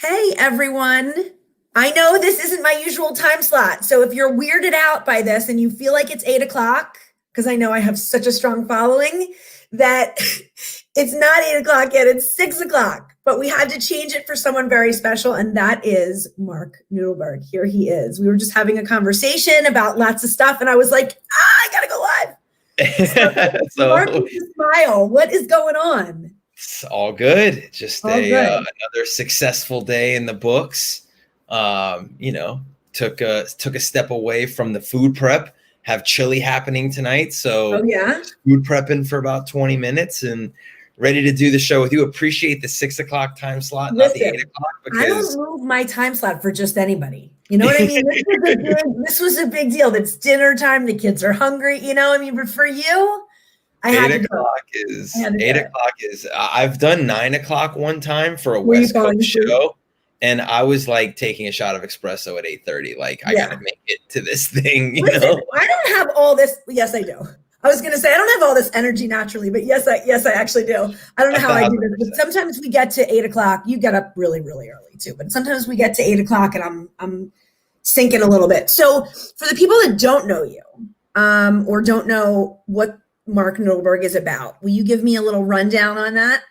Hey, everyone. I know this isn't my usual time slot. So if you're weirded out by this and you feel like it's 8 o'clock, because I know I have such a strong following that it's not 8 o'clock yet, it's 6 o'clock. But we had to change it for someone very special, and that is Marc Nudelberg. Here he is. We were just having a conversation about lots of stuff, and I was like, I gotta go live. So, Marc, smile. What is going on? It's all good. Just another successful day in the books. Took a step away from the food prep. Have chili happening tonight, so food prepping for about 20 minutes and ready to do the show with you. Appreciate the 6 o'clock time slot, not the 8 o'clock. I don't move my time slot for just anybody. You know what I mean? This was a big deal. It's dinner time. The kids are hungry. You know, I mean, but for you. 8 o'clock is I've done 9 o'clock one time for a West Coast show, and I was like taking a shot of espresso at 8:30. Like, I gotta make it to this thing. You know, I don't have all this. Yes, I do. I was gonna say I don't have all this energy naturally, but yes, I actually do. I don't know how I do this, but sometimes we get to 8 o'clock. You get up really, really early too, but sometimes we get to 8 o'clock and I'm sinking a little bit. So for the people that don't know you, or don't know what Marc Nudelberg is about, will you give me a little rundown on that?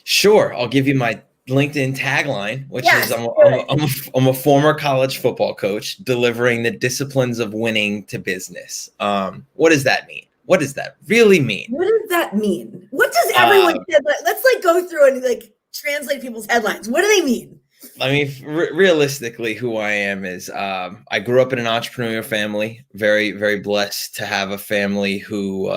Sure. I'll give you my LinkedIn tagline, which is I'm a former college football coach delivering the disciplines of winning to business. What does that mean? What does that really mean? What does that mean? What does everyone say? Let's go through and translate people's headlines. What do they mean? I mean, realistically, who I am is I grew up in an entrepreneurial family. Very, very blessed to have a family who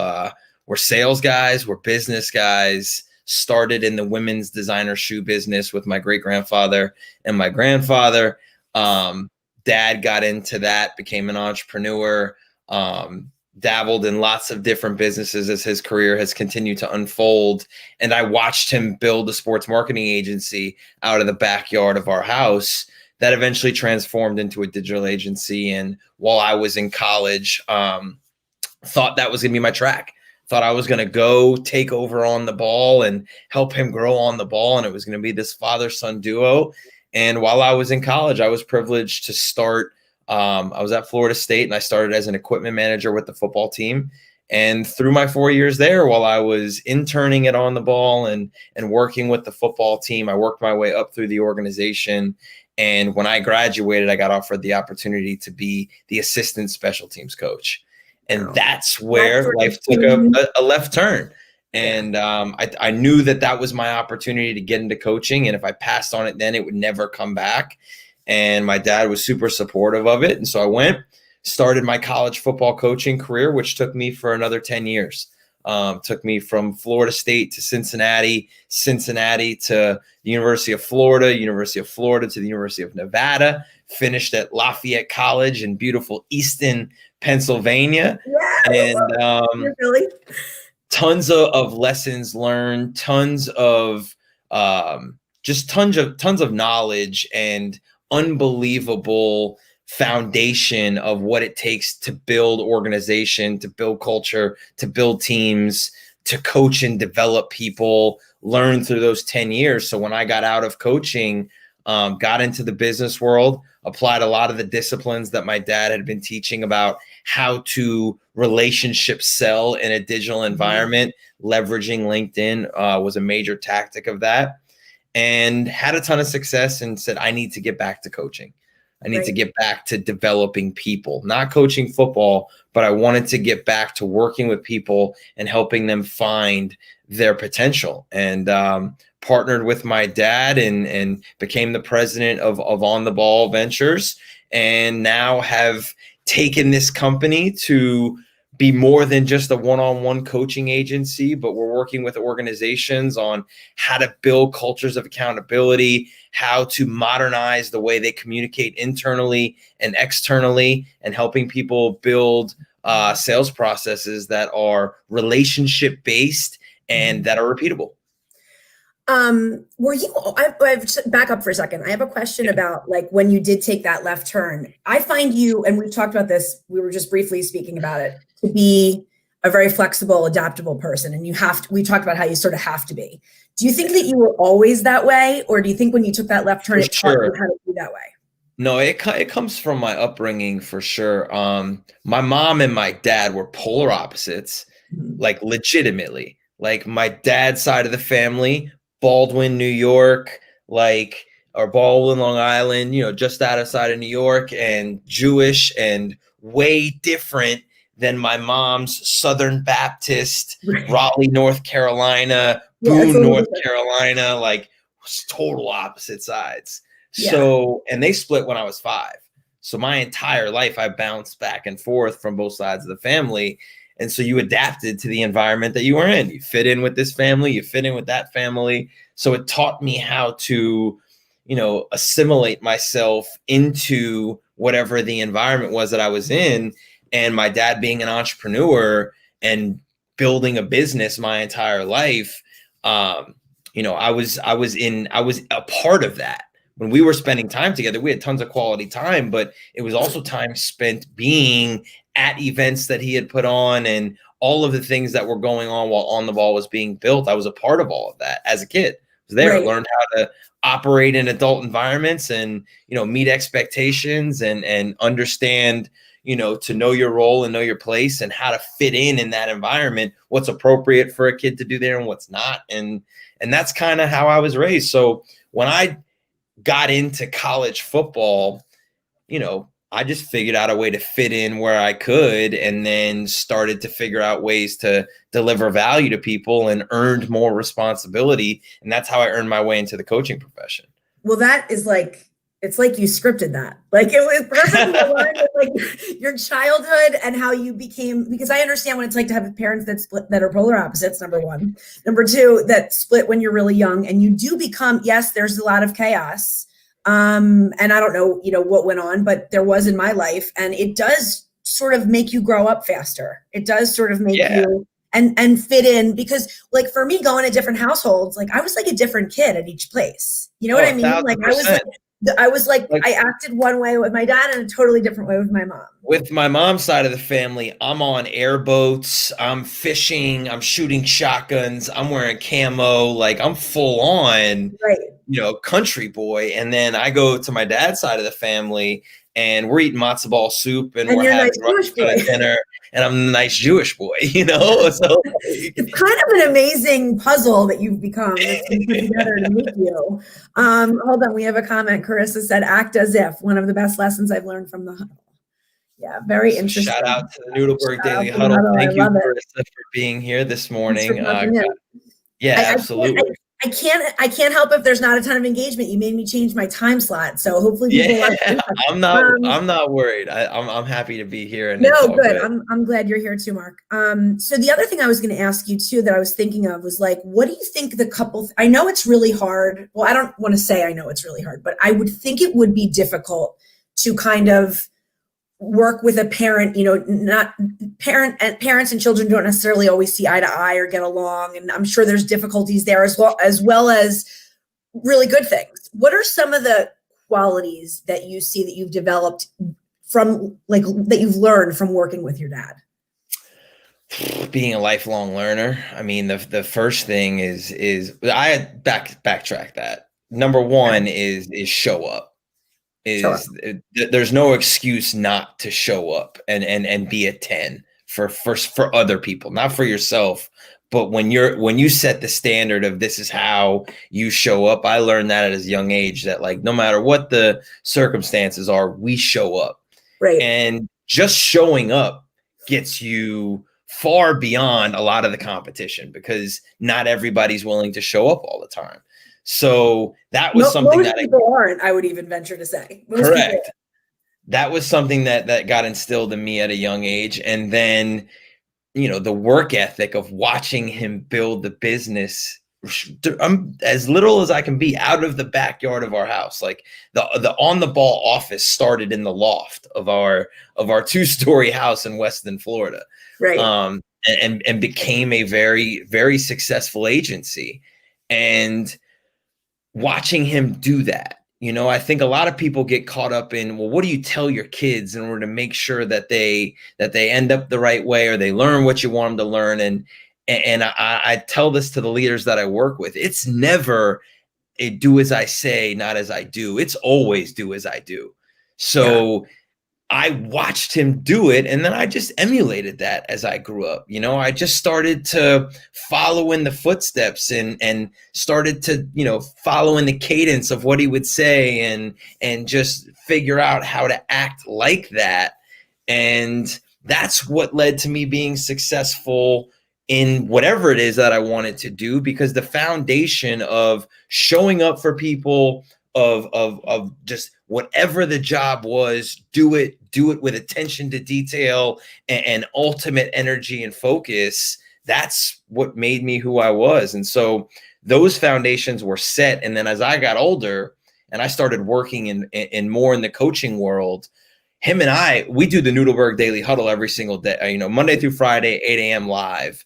were sales guys, were business guys. Started in the women's designer shoe business with my great-grandfather and my grandfather. Dad got into that, became an entrepreneur, dabbled in lots of different businesses as his career has continued to unfold. And I watched him build a sports marketing agency out of the backyard of our house that eventually transformed into a digital agency. And while I was in college, thought that was going to be my track. Thought I was going to go take over on the ball and help him grow on the ball. And it was going to be this father-son duo. And while I was in college, I was privileged to start. I was at Florida State, and I started as an equipment manager with the football team. And through my 4 years there, while I was interning at On the Ball and working with the football team, I worked my way up through the organization. And when I graduated, I got offered the opportunity to be the assistant special teams coach. And that's where life took a left turn. And I knew that was my opportunity to get into coaching. And if I passed on it then, it would never come back. And my dad was super supportive of it. And so I started my college football coaching career, which took me for another 10 years. Took me from Florida State to Cincinnati to the University of Florida to the University of Nevada, finished at Lafayette College in beautiful Easton, Pennsylvania. And tons of lessons learned, tons of knowledge and unbelievable foundation of what it takes to build organization, to build culture, to build teams, to coach and develop people, learn through those 10 years. So when I got out of coaching, got into the business world, applied a lot of the disciplines that my dad had been teaching about how to relationship sell in a digital environment. Leveraging LinkedIn was a major tactic of that, and had a ton of success and said, I need to get back to coaching. I need to get back to developing people, not coaching football, but I wanted to get back to working with people and helping them find their potential. And partnered with my dad and became the president of On the Ball Ventures, and now have taken this company to be more than just a one-on-one coaching agency, but we're working with organizations on how to build cultures of accountability, how to modernize the way they communicate internally and externally, and helping people build sales processes that are relationship-based and that are repeatable. Back up for a second. I have a question about when you did take that left turn. I find you, and we've talked about this, we were just briefly speaking about it, to be a very flexible, adaptable person, and we talked about how you sort of have to be. Do you think that you were always that way, or do you think when you took that left turn, For it taught you sure. how to be that way? No, it comes from my upbringing for sure. My mom and my dad were polar opposites, Mhm. like legitimately. Like my dad's side of the family, Baldwin, New York, like or Baldwin, Long Island, just outside of New York, and Jewish and way different than my mom's Southern Baptist, Right. Raleigh, North Carolina, Yeah, it's a Boone, little North different. Carolina, like total opposite sides. Yeah. So, and they split when I was 5. So my entire life, I bounced back and forth from both sides of the family. And so you adapted to the environment that you were in. You fit in with this family, you fit in with that family. So it taught me how to, assimilate myself into whatever the environment was that I was in. And my dad being an entrepreneur and building a business my entire life, I was a part of that. When we were spending time together, we had tons of quality time, but it was also time spent being at events that he had put on and all of the things that were going on while On the Ball was being built. I was a part of all of that as a kid. I was there, Right. learned how to operate in adult environments and, meet expectations and understand, to know your role and know your place and how to fit in that environment, what's appropriate for a kid to do there and what's not. And that's kind of how I was raised. So when I got into college football, I just figured out a way to fit in where I could and then started to figure out ways to deliver value to people and earned more responsibility. And that's how I earned my way into the coaching profession. Well, that is like, it's like you scripted that. Like it was perfectly aligned with like your childhood and how you became, because I understand what it's like to have parents that split, that are polar opposites, number one. Number two, that split when you're really young and you do become, yes, there's a lot of chaos. And I don't know, what went on, but there was in my life, and it does sort of make you grow up faster. It does sort of make Yeah. you and fit in, because like for me going to different households, like I was like a different kid at each place. You know what I Oh, mean? Like I was like like I acted one way with my dad and a totally different way with my mom. with my mom's side of the family, I'm on airboats, I'm fishing, I'm shooting shotguns, I'm wearing camo, like I'm full on, Right. country boy. And then I go to my dad's side of the family and we're eating matzo ball soup and And we're you're a having nice Jewish Russian kind boy. of dinner and I'm a nice Jewish boy, So It's kind of an amazing puzzle that you've become that's been put together to make you. Hold on, we have a comment. Carissa said, "Act as if." One of the best lessons I've learned from the huddle. Yeah, very so shout interesting. out to the Nudelberg Shout Daily out to the Huddle. huddle. I Thank you, love it. Carissa, for being here this Thanks for morning. jumping in. Yeah, I can't. absolutely. I can't help if there's not a ton of engagement. You made me change my time slot, so hopefully people Yeah, watch the replay. I'm not worried. I'm happy to be here and it's No, all good. good. I'm glad you're here too, Marc. So the other thing I was going to ask you too that I was thinking of was like, what do you think the couple? I know it's really hard. Well, I don't want to say I know it's really hard, but I would think it would be difficult to kind of work with a parent. Not parents and children don't necessarily always see eye to eye or get along, and I'm sure there's difficulties there as well as really good things. What are some of the qualities that you see that you've developed from like that you've learned from working with your dad? Being a lifelong learner. I mean, the first thing is I had backtrack that. Number one is show up. Sure. There's no excuse not to show up and be a 10 for other people, not for yourself. But when you set the standard of this is how you show up, I learned that at a young age that like no matter what the circumstances are, we show up. Right. And just showing up gets you far beyond a lot of the competition because not everybody's willing to show up all the time. So that was something most that people aren't, I would even venture to say. Most correct. People that was something that got instilled in me at a young age. And then, the work ethic of watching him build the business. I'm as little as I can be out of the backyard of our house. Like the On the Ball office started in the loft of our 2-story house in Weston, Florida. Right. And became a very, very successful agency. And watching him do that, I think a lot of people get caught up in, well, what do you tell your kids in order to make sure that they end up the right way, or they learn what you want them to learn? And I tell this to the leaders that I work with. It's never a do as I say, not as I do. It's always do as I do. So I watched him do it, and then I just emulated that as I grew up. I just started to follow in the footsteps and started to, follow in the cadence of what he would say and just figure out how to act like that. And that's what led to me being successful in whatever it is that I wanted to do, because the foundation of showing up for people, of just whatever the job was, do it with attention to detail and ultimate energy and focus. That's what made me who I was. And so those foundations were set. And then as I got older and I started working in more in the coaching world, him and we do the Nudelberg Daily Huddle every single day, Monday through Friday, 8 a.m. live.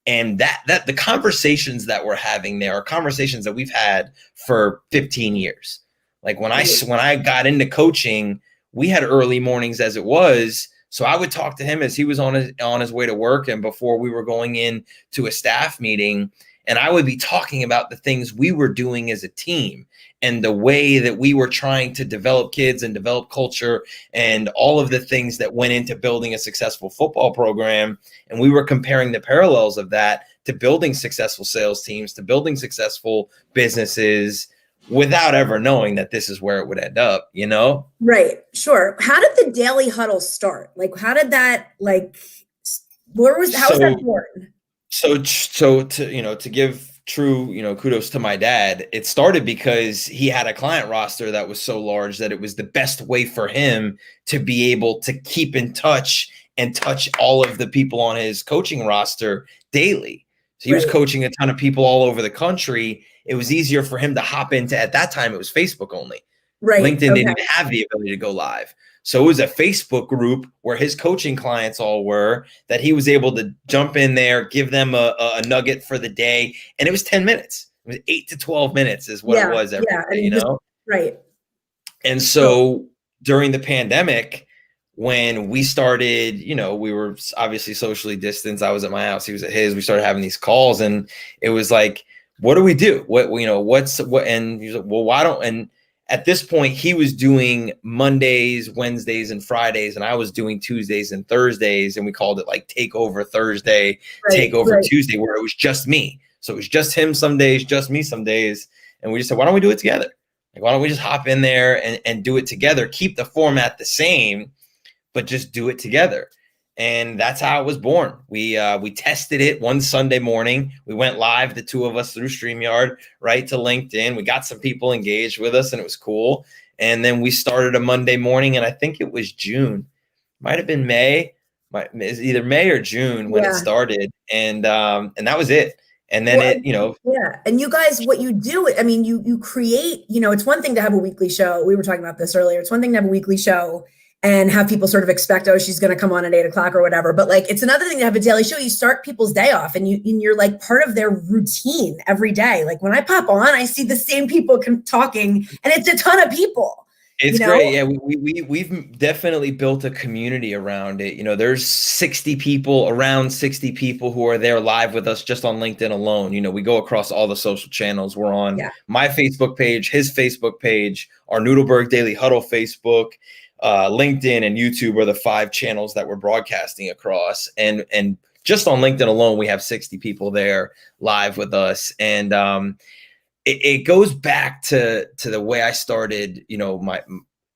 And that the conversations that we're having there are conversations that we've had for 15 years. Like when I got into coaching, we had early mornings as it was. So I would talk to him as he was on his way to work and before we were going in to a staff meeting. And I would be talking about the things we were doing as a team and the way that we were trying to develop kids and develop culture and all of the things that went into building a successful football program. And we were comparing the parallels of that to building successful sales teams, to building successful businesses, without ever knowing that this is where it would end up, Right. Sure. How did the Daily Huddle start? Like, how did that, how was that born? So to give true, kudos to my dad, it started because he had a client roster that was so large that it was the best way for him to be able to keep in touch and touch all of the people on his coaching roster daily. So he was coaching a ton of people all over the country. It was easier for him to hop into, at that time, it was Facebook only. Right. LinkedIn didn't have the ability to go live. So it was a Facebook group where his coaching clients all were, that he was able to jump in there, give them a nugget for the day. And it was 10 minutes. It was 8 to 12 minutes is what it was every day, Right. And so during the pandemic, when we started, we were obviously socially distanced. I was at my house, he was at his. We started having these calls, and it was like, what do we do? And he's like, well, why don't, and at this point he was doing Mondays, Wednesdays, and Fridays, and I was doing Tuesdays and Thursdays, and we called it like Takeover Thursday, Takeover Tuesday, where it was just me. So it was just him some days, just me some days. And we just said, why don't we do it together? Like, why don't we just hop in there and do it together, keep the format the same, but just do it together. And that's how it was born. We tested it one Sunday morning. We went live, the two of us, through StreamYard, right to LinkedIn. We got some people engaged with us, and it was cool. And then we started a Monday morning, and I think it was June. Might have been May. It's either May or June when it started. And that was it. And then And you guys, what you do, I mean, you create, it's one thing to have a weekly show. We were talking about this earlier. It's one thing to have a weekly show and have people sort of expect, oh, she's going to come on at 8 o'clock or whatever. But it's another thing to have a daily show. You start people's day off, and you're like part of their routine every day. Like when I pop on, I see the same people talking, and it's a ton of people. It's great. Yeah, we've definitely built a community around it. There's around 60 people who are there live with us just on LinkedIn alone. We go across all the social channels. We're on my Facebook page, his Facebook page, our Nudelberg Daily Huddle Facebook, LinkedIn and YouTube are the 5 channels that we're broadcasting across. And just on LinkedIn alone, we have 60 people there live with us. And it goes back to the way I started, my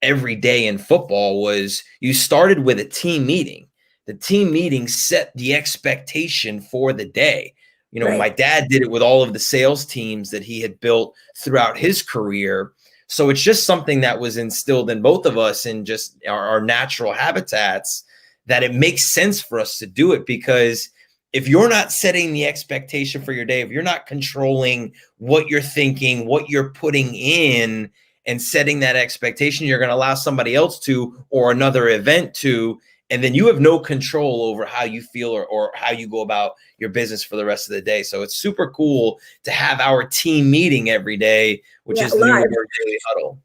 every day in football was you started with a team meeting. The team meeting set the expectation for the day. My dad did it with all of the sales teams that he had built throughout his career. So it's just something that was instilled in both of us in just our natural habitats, that it makes sense for us to do it. Because if you're not setting the expectation for your day, if you're not controlling what you're thinking, what you're putting in and setting that expectation, you're going to allow somebody else to, or another event to, and then you have no control over how you feel or how you go about your business for the rest of the day. So it's super cool to have our team meeting every day, which is the Nudelberg Daily Huddle.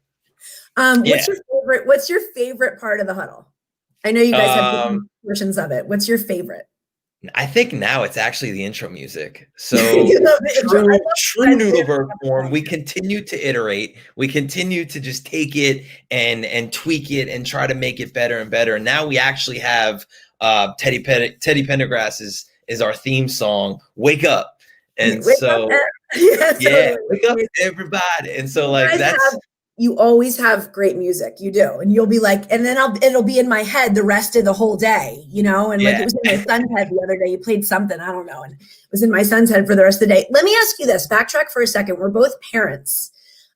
Yeah. What's your favorite part of the huddle? I know you guys have Um, different versions of it. What's your favorite? I think now it's actually the intro music. So You love the intro. I love true that Nudelberg form. song. We continue to iterate. We continue to just take it and tweak it and try to make it better and better. And now we actually have Teddy Pendergrass is our theme song. Wake up. And Wake up, so yeah, yeah, totally. wake up everybody. And so You like guys that's you always have great music. You do. And you'll be like, and then it'll be in my head the rest of the whole day, you know? And like yeah. it was in my son's head the other day. You played something, I don't know. And it was in my son's head for the rest of the day. Let me ask you this, backtrack for a second. We're both parents.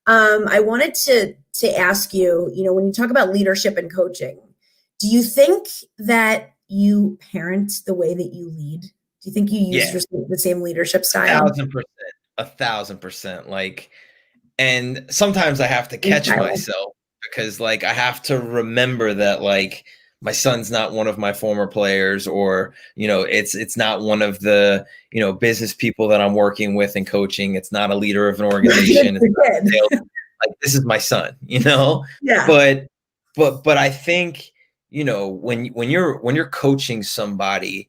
I wanted to ask you, you know, when you talk about leadership and coaching, do you think that you parent the way that you lead? Do you think you use the same leadership style? 1,000%. 1,000%. Like, and sometimes I have to catch myself because like I have to remember that like my son's not one of my former players, or you know it's not one of the business people that I'm working with and coaching. It's not a leader of an organization. It's not like this is my son, Yeah. But I think when you're coaching somebody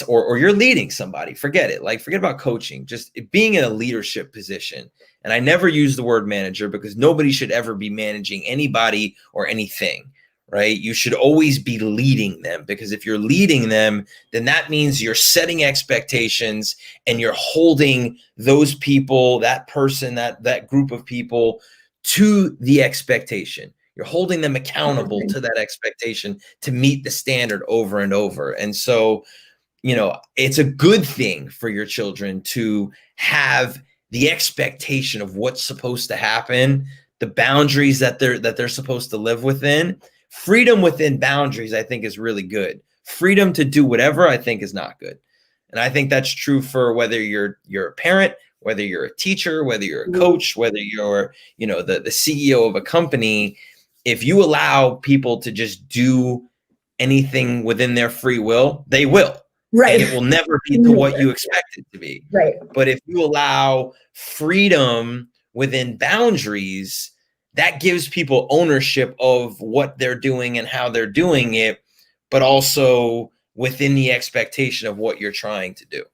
or you're leading somebody, forget about coaching, just being in a leadership position. And I never use the word manager because nobody should ever be managing anybody or anything, right? You should always be leading them, because if you're leading them, then that means you're setting expectations and you're holding those people, that person, that group of people to the expectation. You're holding them accountable to that expectation to meet the standard over and over. And so, it's a good thing for your children to have the expectation of what's supposed to happen, the boundaries that they're supposed to live within. Freedom within boundaries, I think, is really good. Freedom to do whatever, I think, is not good. And I think that's true for whether you're a parent, whether you're a teacher, whether you're a coach, whether you're, the CEO of a company. If you allow people to just do anything within their free will, they will. Right. And it will never be to what you expect it to be. Right. But if you allow freedom within boundaries, that gives people ownership of what they're doing and how they're doing it, but also within the expectation of what you're trying to do.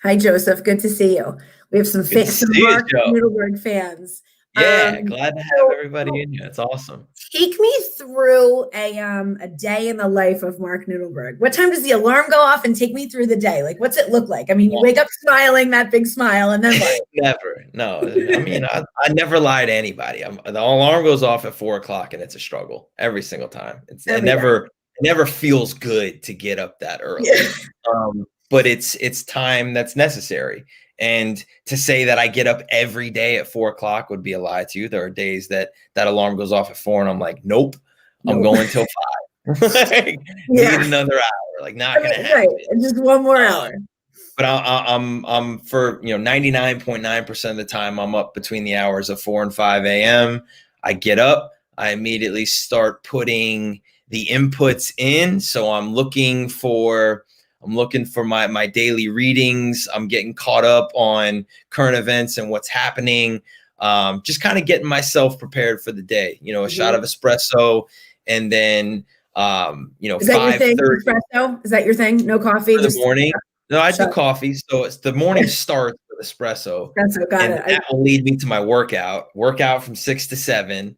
Hi, Joseph. Good to see you. We have some Marc Nudelberg fans. Yeah, glad to have everybody in here. It's awesome. Take me through a day in the life of Marc Nudelberg. What time does the alarm go off, and take me through the day? Like, what's it look like? I mean, you wake up smiling, that big smile, and then what? Never. No, I mean, I never lie to anybody. The alarm goes off at 4:00 and it's a struggle every single time. It never feels good to get up that early. Yeah. But it's time that's necessary. And to say that I get up every day at 4:00 would be a lie to you. There are days that alarm goes off at 4 and I'm like, nope. I'm going till 5. Need another hour. Like, not gonna happen. Right. Just one more hour. But I'm for 99.9% of the time I'm up between the hours of 4 and 5 a.m. I get up. I immediately start putting the inputs in. So I'm looking for my daily readings. I'm getting caught up on current events and what's happening. Just kind of getting myself prepared for the day. A shot of espresso, and then is that your thing? Espresso? Is that your thing? No coffee? For the morning? No, I do coffee. So it's the morning starts with espresso. Got it. That will lead me to my workout from 6 to 7.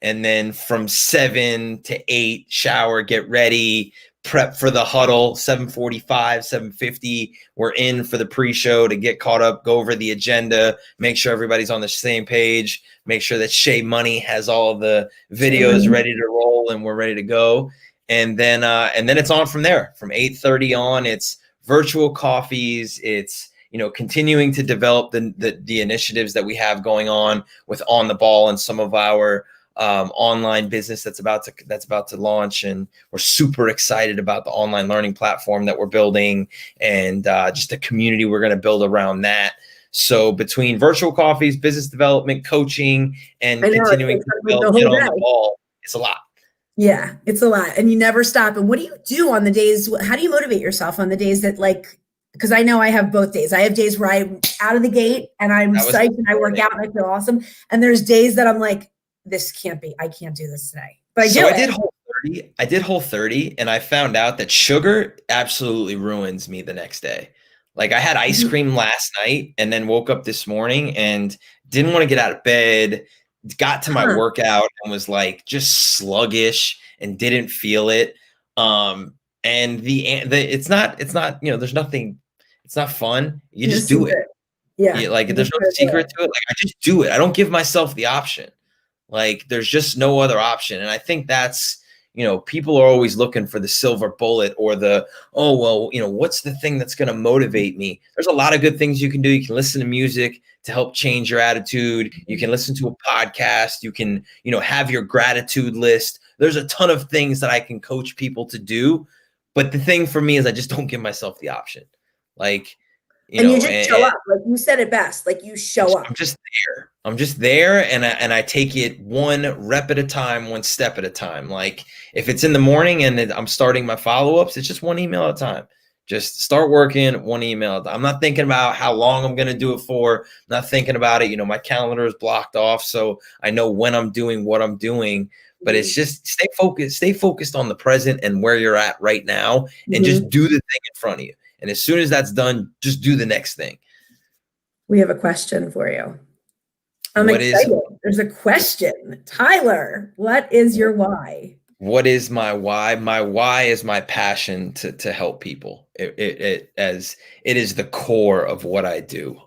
And then from 7 to 8, shower, get ready, prep for the huddle. 7:45, 7:50, we're in for the pre-show to get caught up, go over the agenda, make sure everybody's on the same page, make sure that Shea Money has all of the videos ready to roll and we're ready to go. And then it's on from there. From 8:30 on, it's virtual coffees. It's continuing to develop the initiatives that we have going on with On the Ball and some of our online business that's about to launch, and we're super excited about the online learning platform that we're building, and just the community we're going to build around that. So between virtual coffees, business development, coaching, and continuing to get on the ball, it's a lot. Yeah, it's a lot, and you never stop. And what do you do on the days? How do you motivate yourself on the days that, like, because I know I have both days. I have days where I'm out of the gate and I'm psyched and I work out and I feel awesome. And there's days that I'm like, I can't do this today. But I So do I did it. Whole 30. I did Whole 30, and I found out that sugar absolutely ruins me the next day. Like I had ice cream last night and then woke up this morning and didn't want to get out of bed, got to my Huh. workout and was like just sluggish and didn't feel it. And it's not, there's nothing, it's not fun. You No just do it. secret. Yeah. Like You there's just no gotta do secret it. to it. Like I just do it. I don't give myself the option. Like there's just no other option. And I think that's, people are always looking for the silver bullet or the, oh, well, what's the thing that's going to motivate me? There's a lot of good things you can do. You can listen to music to help change your attitude. You can listen to a podcast. You can, have your gratitude list. There's a ton of things that I can coach people to do. But the thing for me is I just don't give myself the option. Like, And you just show up. Like you said it best. Like you show up. I'm just there. I'm just there, and I take it one rep at a time, one step at a time. Like if it's in the morning and I'm starting my follow-ups, it's just one email at a time. Just start working one email. I'm not thinking about how long I'm going to do it for. I'm not thinking about it. My calendar is blocked off, so I know when I'm doing what I'm doing. But it's just stay focused on the present and where you're at right now, and just do the thing in front of you. And as soon as that's done, just do the next thing. We have a question for you. I'm excited. There's a question. Tyler, what is your why? What is my why? My why is my passion to help people. It is the core of what I do.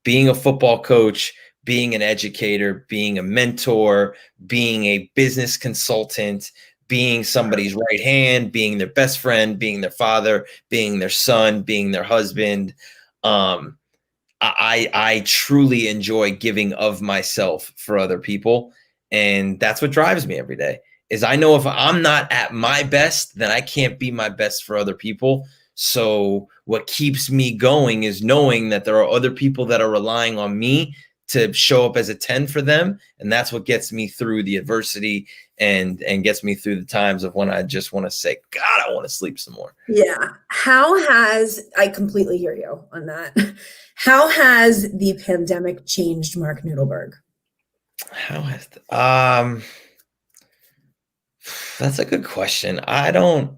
Being a football coach, being an educator, being a mentor, being a business consultant, being somebody's right hand, being their best friend, being their father, being their son, being their husband. I truly enjoy giving of myself for other people. And that's what drives me every day is I know if I'm not at my best, then I can't be my best for other people. So what keeps me going is knowing that there are other people that are relying on me to show up as a 10 for them. And that's what gets me through the adversity and gets me through the times of when I just want to say, God, I want to sleep some more. Yeah. I completely hear you on that. How has the pandemic changed Marc Nudelberg? That's a good question. I don't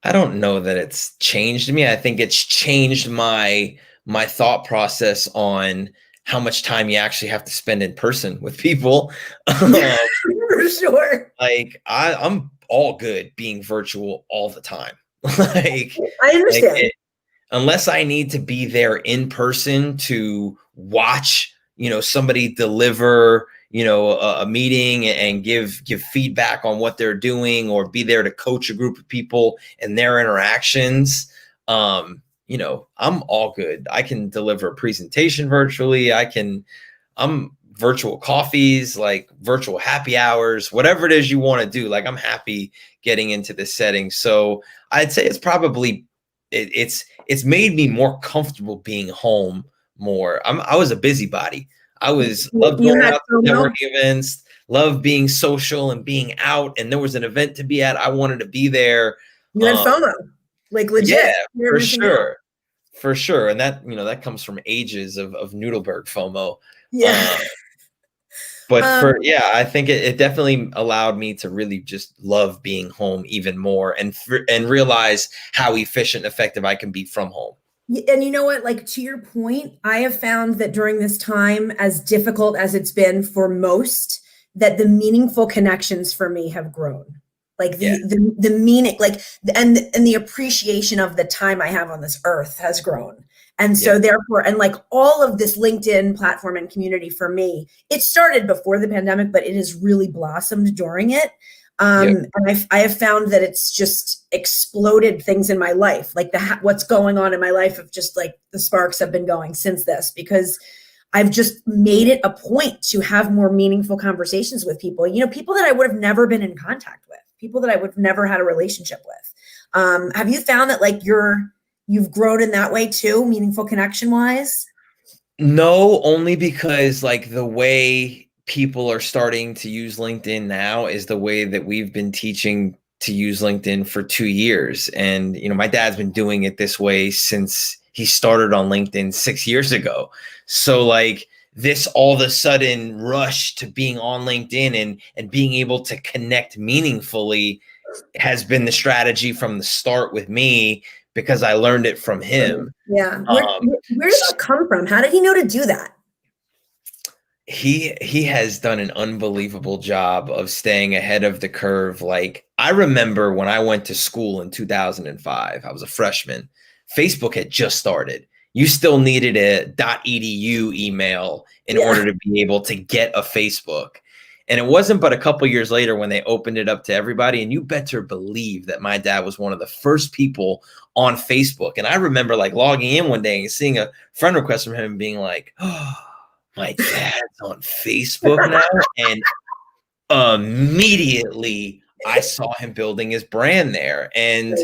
know that it's changed me. I think it's changed my thought process on how much time you actually have to spend in person with people. For sure. Like I'm all good being virtual all the time. Like I understand. Unless I need to be there in person to watch, somebody deliver, a meeting and give feedback on what they're doing or be there to coach a group of people and their interactions. I'm all good. I can deliver a presentation virtually. I'm virtual coffees, like virtual happy hours, whatever it is you want to do. Like I'm happy getting into this setting. So I'd say it's probably, it's made me more comfortable being home more. I was a busybody. I loved going out to networking events, loved being social and being out. And there was an event to be at. I wanted to be there. You had FOMO, like legit. Yeah, for sure. For sure. And that, that comes from ages of Nudelberg FOMO. Yeah. But I think it definitely allowed me to really just love being home even more and realize how efficient and effective I can be from home. And you know what, like to your point, I have found that during this time, as difficult as it's been for most, that the meaningful connections for me have grown. Like the meaning, like, and the appreciation of the time I have on this earth has grown. And so therefore, and like all of this LinkedIn platform and community for me, it started before the pandemic, but it has really blossomed during it. And I have found that it's just exploded things in my life, like what's going on in my life of just like the sparks have been going since this, because I've just made it a point to have more meaningful conversations with people, people that I would have never been in contact with, people that I would have never had a relationship with. Have you found that like you've grown in that way too, meaningful connection wise? No, only because like the way people are starting to use LinkedIn now is the way that we've been teaching to use LinkedIn for 2 years. And, my dad's been doing it this way since he started on LinkedIn 6 years ago. So like this all of a sudden rush to being on LinkedIn and being able to connect meaningfully has been the strategy from the start with me, because I learned it from him. Yeah. Where did that come from? How did he know to do that? He has done an unbelievable job of staying ahead of the curve. Like, I remember when I went to school in 2005, I was a freshman. Facebook had just started. You still needed a .edu email in order to be able to get a Facebook. And it wasn't but a couple years later when they opened it up to everybody. And you better believe that my dad was one of the first people on Facebook. And I remember like logging in one day and seeing a friend request from him and being like, oh, my dad's on Facebook now. And immediately I saw him building his brand there. And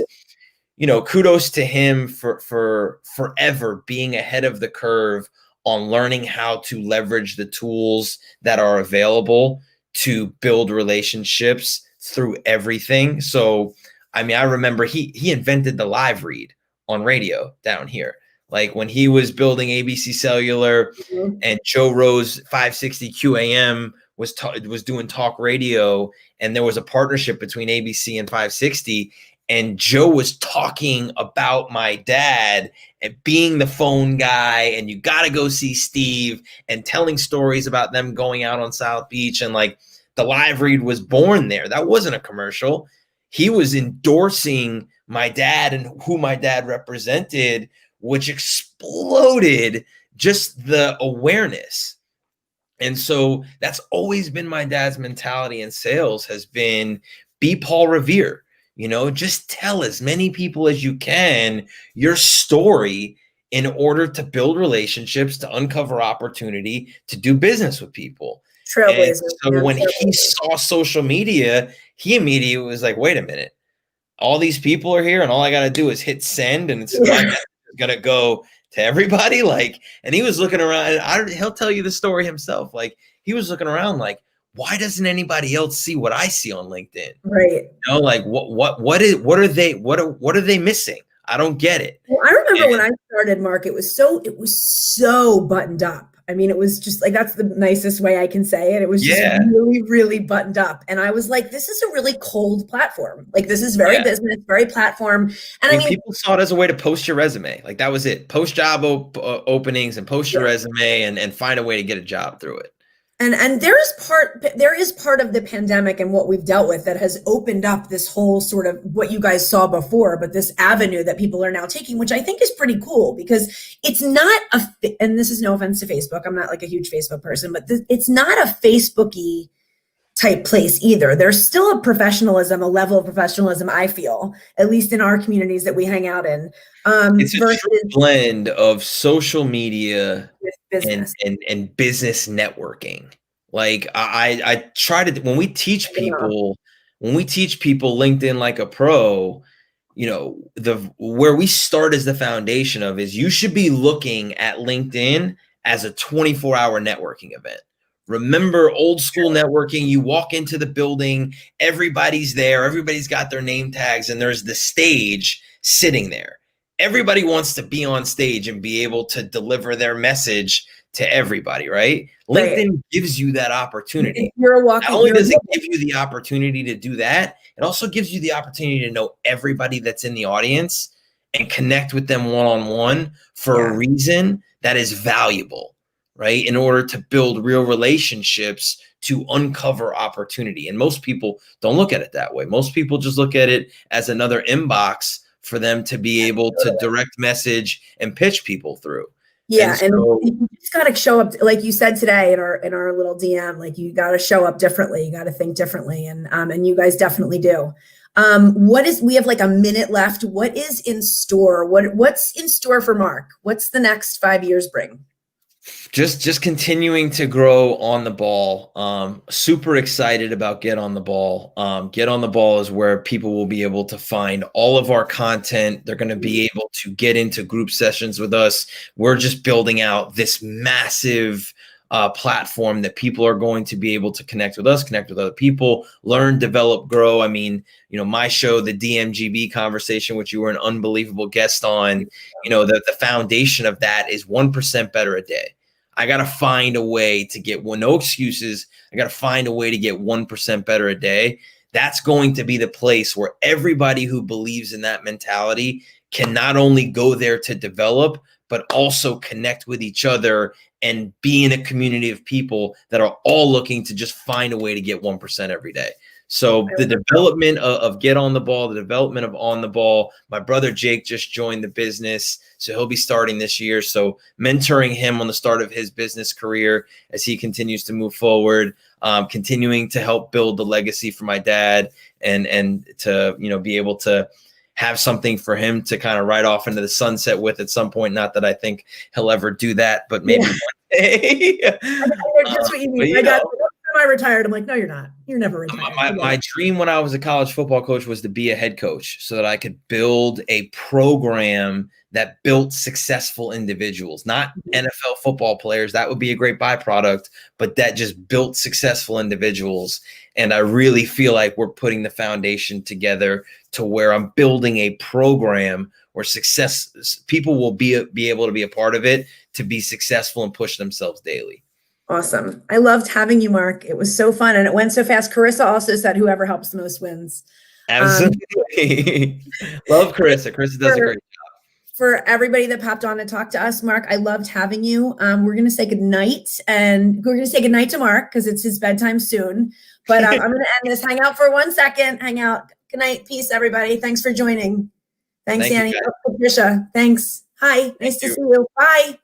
you know, kudos to him for forever being ahead of the curve on learning how to leverage the tools that are available to build relationships through everything. So, I mean, I remember he invented the live read on radio down here. Like when he was building ABC Cellular and Joe Rose 560 QAM was doing talk radio, and there was a partnership between ABC and 560. And Joe was talking about my dad and being the phone guy, and you got to go see Steve, and telling stories about them going out on South Beach. And like the live read was born there. That wasn't a commercial. He was endorsing my dad and who my dad represented, which exploded just the awareness. And so that's always been my dad's mentality in sales, has been be Paul Revere. You know, just tell as many people as you can your story in order to build relationships, to uncover opportunity, to do business with people. And so when he saw social media, he immediately was like, wait a minute, all these people are here and all I got to do is hit send and it's going to go to everybody. Like, and he was looking around, he'll tell you the story himself. Like, he was looking around like, why doesn't anybody else see what I see on LinkedIn? Right. You know, like what are they missing? I don't get it. Well, I remember when I started, Marc, it was so buttoned up. I mean, it was just like, that's the nicest way I can say it. It was just really, really buttoned up. And I was like, this is a really cold platform. Like, this is very business, very platform. And I mean, people saw it as a way to post your resume. Like, that was it. Post job openings and post your resume and find a way to get a job through it. And there is part of the pandemic and what we've dealt with that has opened up this whole sort of what you guys saw before, but this avenue that people are now taking, which I think is pretty cool, because it's not and this is no offense to Facebook. I'm not like a huge Facebook person, but it's not a Facebook-y type place either. There's still a professionalism, a level of professionalism, I feel, at least in our communities that we hang out in. It's a true blend of social media and business networking. Like I try to, when we teach people LinkedIn like a pro, you know, where we start as the foundation of is you should be looking at LinkedIn as a 24-hour networking event. Remember old school networking, you walk into the building, everybody's there, everybody's got their name tags, and there's the stage sitting there. Everybody wants to be on stage and be able to deliver their message to everybody, right? LinkedIn gives you that opportunity. Not only does it give you the opportunity to do that, it also gives you the opportunity to know everybody that's in the audience and connect with them one-on-one for a reason that is valuable, right? In order to build real relationships, to uncover opportunity. And most people don't look at it that way. Most people just look at it as another inbox for them to be able to direct message and pitch people through. Yeah. And you just got to show up, like you said today in our little DM, like you got to show up differently. You got to think differently. And you guys definitely do. We have like a minute left. What is in store? What's in store for Marc? What's the next 5 years bring? Just continuing to grow on the ball. Super excited about Get on the Ball. Get on the Ball is where people will be able to find all of our content. They're going to be able to get into group sessions with us. We're just building out this massive platform that people are going to be able to connect with us, connect with other people, learn, develop, grow. I mean, you know, my show, the DMGB Conversation, which you were an unbelievable guest on, you know, the foundation of that is 1% better a day. I got to find a way to get no excuses. I got to find a way to get 1% better a day. That's going to be the place where everybody who believes in that mentality can not only go there to develop, but also connect with each other and be in a community of people that are all looking to just find a way to get 1% every day. So the development of get on the ball, the development of on the ball. My brother Jake just joined the business, so he'll be starting this year. So mentoring him on the start of his business career as he continues to move forward, continuing to help build the legacy for my dad, and to be able to have something for him to kind of ride off into the sunset with at some point. Not that I think he'll ever do that, but maybe one day. I know just what you mean. My dad, I retired. I'm like, no, you're not. You're never retired. My dream when I was a college football coach was to be a head coach so that I could build a program that built successful individuals, not NFL football players. That would be a great byproduct, but that just built successful individuals. And I really feel like we're putting the foundation together to where I'm building a program where people will be able to be a part of it, to be successful and push themselves daily. Awesome. I loved having you, Marc. It was so fun, and it went so fast. Carissa also said whoever helps the most wins. Absolutely. Love Carissa. Carissa does a great job. For everybody that popped on to talk to us, Marc, I loved having you. We're going to say goodnight, and we're going to say goodnight to Marc because it's his bedtime soon. But I'm going to end this. Hang out for 1 second. Hang out. Good night. Peace, everybody. Thanks for joining. Thanks, Annie. Patricia. Thanks. Hi. Nice to see you. Bye.